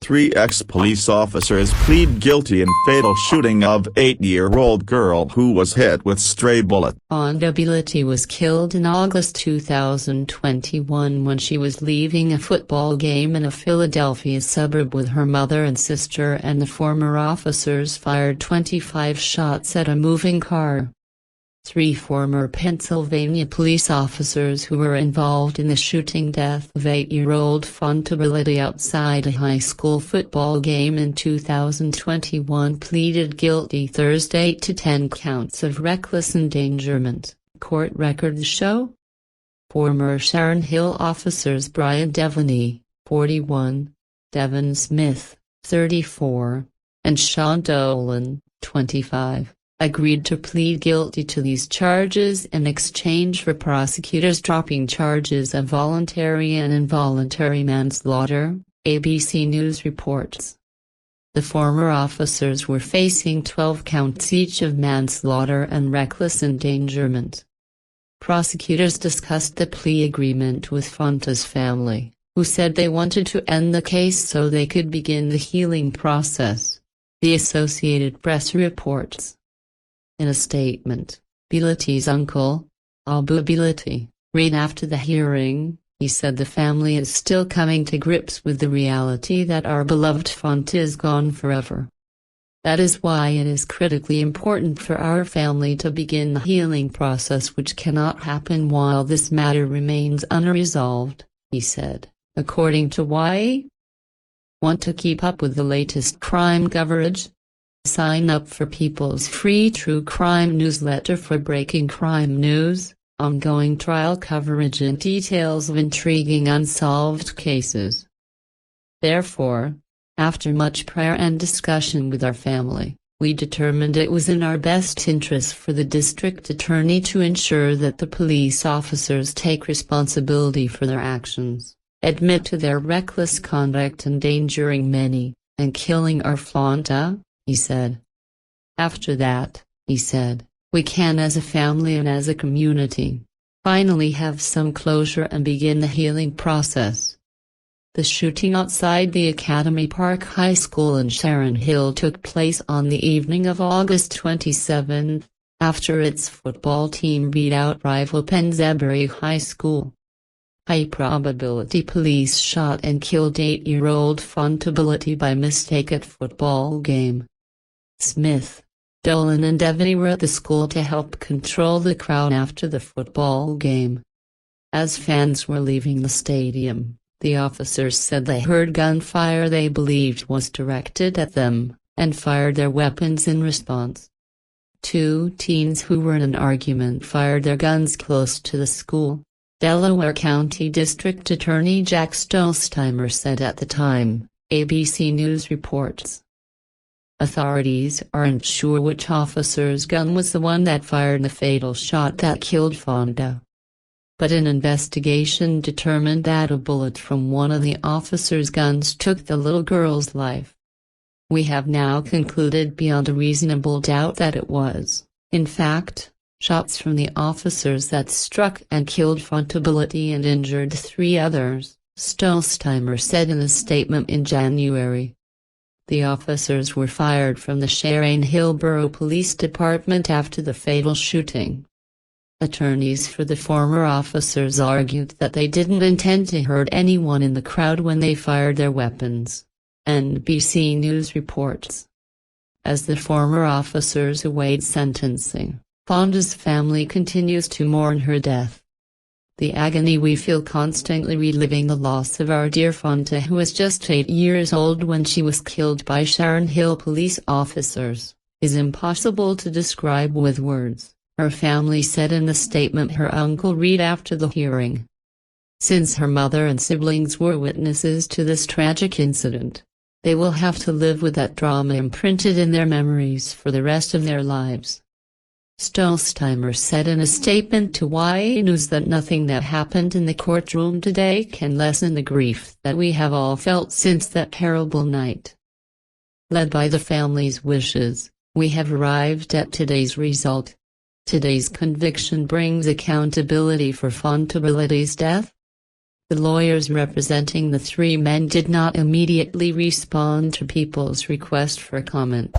3 ex-police officers plead guilty in fatal shooting of 8-year-old girl who was hit with stray bullet. Fanta Bility was killed in August 2021 when she was leaving a football game in a Philadelphia suburb with her mother and sister, and the former officers fired 25 shots at a moving car. 3 former Pennsylvania police officers who were involved in the shooting death of 8-year-old Fanta Bility outside a high school football game in 2021 pleaded guilty Thursday to 10 counts of reckless endangerment, court records show. Former Sharon Hill officers Brian Devaney, 41, Devon Smith, 34, and Dolan, 25. Agreed to plead guilty to these charges in exchange for prosecutors dropping charges of voluntary and involuntary manslaughter, ABC News reports. The former officers were facing 12 counts each of manslaughter and reckless endangerment. Prosecutors discussed the plea agreement with Fanta's family, who said they wanted to end the case so they could begin the healing process, the Associated Press reports. In a statement, Bility's uncle, Abu Bility, read after the hearing, he said the family is still coming to grips with the reality that our beloved Fanta is gone forever. That is why it is critically important for our family to begin the healing process, which cannot happen while this matter remains unresolved, he said, according to YA. Want to keep up with the latest crime coverage? Sign up for People's free true crime newsletter for breaking crime news, ongoing trial coverage and details of intriguing unsolved cases. Therefore, after much prayer and discussion with our family, we determined it was in our best interest for the district attorney to ensure that the police officers take responsibility for their actions, admit to their reckless conduct endangering many, and killing our Fanta, he said. After that, he said, we can as a family and as a community, finally have some closure and begin the healing process. The shooting outside the Academy Park High School in Sharon Hill took place on the evening of August 27, after its football team beat out rival Pennsylvania High School. High probability police shot and killed 8-year-old Fanta Bility by mistake at football game. Smith, Dolan and Devaney were at the school to help control the crowd after the football game. As fans were leaving the stadium, the officers said they heard gunfire they believed was directed at them, and fired their weapons in response. 2 teens who were in an argument fired their guns close to the school, Delaware County District Attorney Jack Stolzheimer said at the time, ABC News reports. Authorities aren't sure which officer's gun was the one that fired the fatal shot that killed Fanta. But an investigation determined that a bullet from one of the officer's guns took the little girl's life. We have now concluded beyond a reasonable doubt that it was, in fact, shots from the officers that struck and killed Fanta Bility and injured 3 others, Stolzheimer said in a statement in January. The officers were fired from the Sharon Hill Borough Police Department after the fatal shooting. Attorneys for the former officers argued that they didn't intend to hurt anyone in the crowd when they fired their weapons, NBC News reports. As the former officers await sentencing, Fanta's family continues to mourn her death. The agony we feel constantly reliving the loss of our dear Fanta, who was just 8 years old when she was killed by Sharon Hill police officers, is impossible to describe with words, her family said in a statement her uncle read after the hearing. Since her mother and siblings were witnesses to this tragic incident, they will have to live with that drama imprinted in their memories for the rest of their lives. Stolzheimer said in a statement to YA News that nothing that happened in the courtroom today can lessen the grief that we have all felt since that terrible night. Led by the family's wishes, we have arrived at today's result. Today's conviction brings accountability for Fanta Bility's death. The lawyers representing the three men did not immediately respond to people's request for comment.